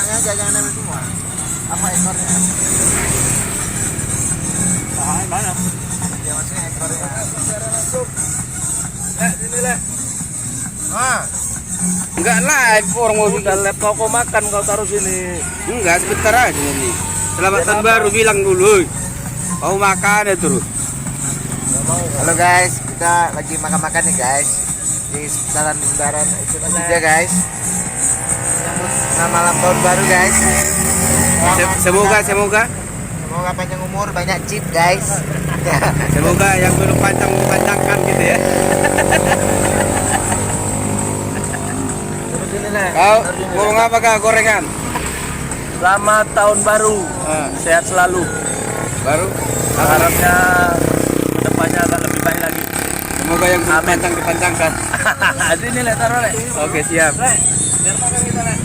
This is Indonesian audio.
Kepalanya aja jangan ambil semua. Apa ekornya? Mana? Ya maksudnya ekornya. Sini lah. Ah, Enggak live orang mau Udah lab kau makan kau taruh sini. enggak sebentar aja nanti. Selamat tahun baru bilang dulu. Mau makan ya terus. halo guys, kita lagi makan-makan nih guys di sekitaran bundaran itu aja guys. Selamat malam tahun baru guys. Semoga Semoga panjang umur, banyak chip guys. semoga yang belum panjangkan gitu ya. Terus sini lah. Kau ngomong apa kak gorengan? Selamat tahun baru. Ah, Sehat selalu. baru. Harapnya depannya akan lebih baik lagi. Semoga yang belum panjang dipanjangkan. Sini lah taruh lah. Oke siap. Biar makan kita lah.